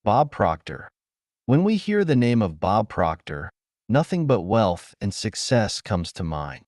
Bob Proctor. When we hear the name of Bob Proctor, nothing but wealth and success comes to mind.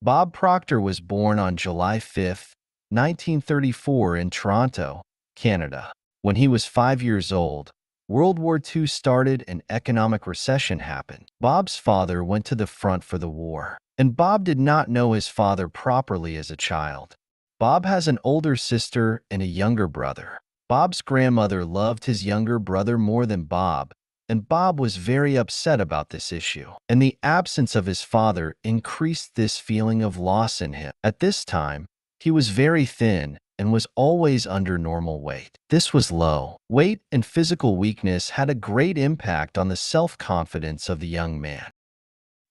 Bob Proctor was born on July 5, 1934 in Toronto, Canada. When he was 5 years old, World War II started and economic recession happened. Bob's father went to the front for the war, and Bob did not know his father properly as a child. Bob has an older sister and a younger brother. Bob's grandmother loved his younger brother more than Bob, and Bob was very upset about this issue. And the absence of his father increased this feeling of loss in him. At this time, he was very thin and was always under normal weight. This was low. Weight and physical weakness had a great impact on the self-confidence of the young man.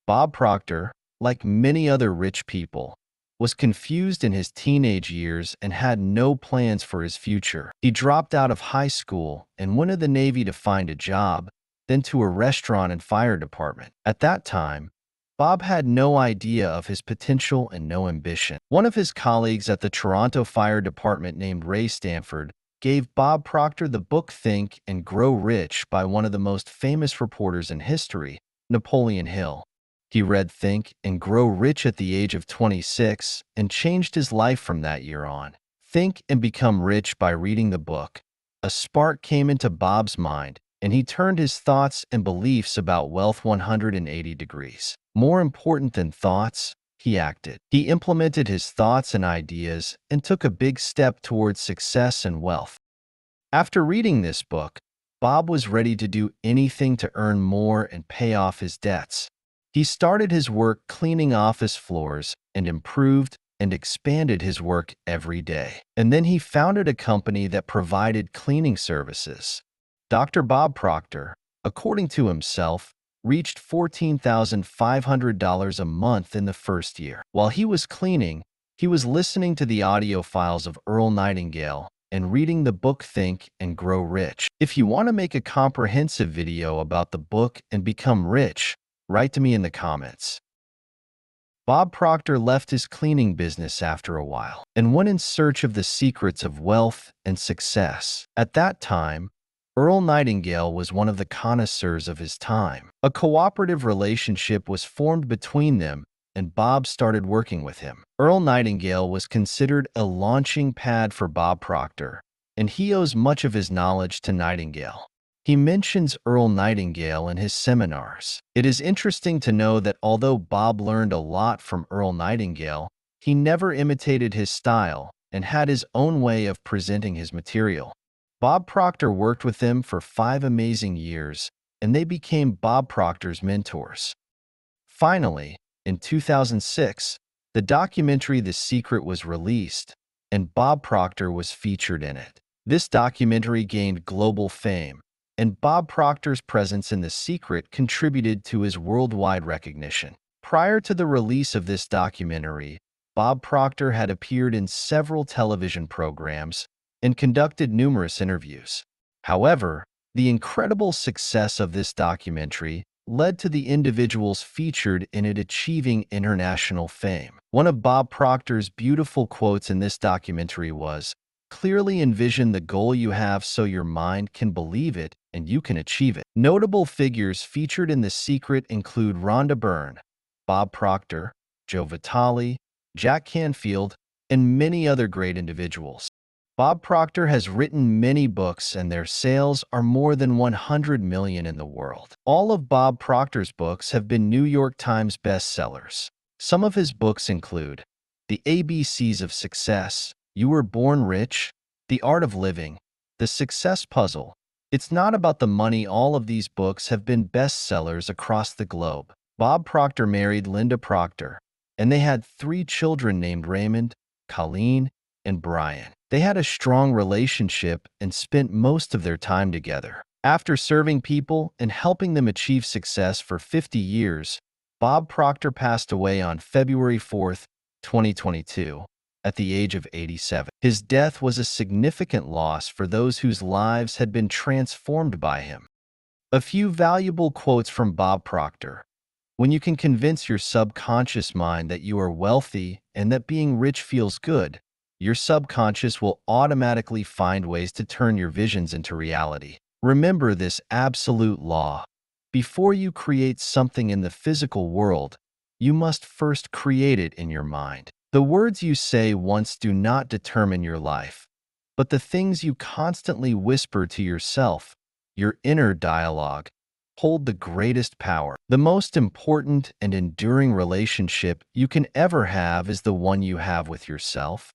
Bob Proctor, like many other rich people, was confused in his teenage years and had no plans for his future. He dropped out of high school and went to the Navy to find a job, then to a restaurant and fire department. At that time, Bob had no idea of his potential and no ambition. One of his colleagues at the Toronto Fire Department named Ray Stanford gave Bob Proctor the book Think and Grow Rich by one of the most famous reporters in history, Napoleon Hill. He read Think and Grow Rich at the age of 26 and changed his life from that year on. Think and Become Rich by reading the book. A spark came into Bob's mind, and he turned his thoughts and beliefs about wealth 180 degrees. More important than thoughts, he acted. He implemented his thoughts and ideas and took a big step towards success and wealth. After reading this book, Bob was ready to do anything to earn more and pay off his debts. He started his work cleaning office floors and improved and expanded his work every day. And then he founded a company that provided cleaning services. Dr. Bob Proctor, according to himself, reached $14,500 a month in the first year. While he was cleaning, he was listening to the audio files of Earl Nightingale and reading the book Think and Grow Rich. If you want to make a comprehensive video about the book and become rich, write to me in the comments. Bob Proctor left his cleaning business after a while and went in search of the secrets of wealth and success. At that time, Earl Nightingale was one of the connoisseurs of his time. A cooperative relationship was formed between them, and Bob started working with him. Earl Nightingale was considered a launching pad for Bob Proctor, and he owes much of his knowledge to Nightingale. He mentions Earl Nightingale in his seminars. It is interesting to know that although Bob learned a lot from Earl Nightingale, he never imitated his style and had his own way of presenting his material. Bob Proctor worked with them for 5 amazing years, and they became Bob Proctor's mentors. Finally, in 2006, the documentary The Secret was released, and Bob Proctor was featured in it. This documentary gained global fame, and Bob Proctor's presence in The Secret contributed to his worldwide recognition. Prior to the release of this documentary, Bob Proctor had appeared in several television programs and conducted numerous interviews. However, the incredible success of this documentary led to the individuals featured in it achieving international fame. One of Bob Proctor's beautiful quotes in this documentary was, "Clearly envision the goal you have so your mind can believe it and you can achieve it." Notable figures featured in The Secret include Rhonda Byrne, Bob Proctor, Joe Vitale, Jack Canfield, and many other great individuals. Bob Proctor has written many books, and their sales are more than 100 million in the world. All of Bob Proctor's books have been New York Times bestsellers. Some of his books include The ABCs of Success, You Were Born Rich, The Art of Living, The Success Puzzle. It's not about the money. All of these books have been bestsellers across the globe. Bob Proctor married Linda Proctor, and they had 3 children named Raymond, Colleen, and Brian. They had a strong relationship and spent most of their time together. After serving people and helping them achieve success for 50 years, Bob Proctor passed away on February 4, 2022, at the age of 87. His death was a significant loss for those whose lives had been transformed by him. A few valuable quotes from Bob Proctor. When you can convince your subconscious mind that you are wealthy and that being rich feels good, your subconscious will automatically find ways to turn your visions into reality. Remember this absolute law. Before you create something in the physical world, you must first create it in your mind. The words you say once do not determine your life, but the things you constantly whisper to yourself, your inner dialogue, hold the greatest power. The most important and enduring relationship you can ever have is the one you have with yourself.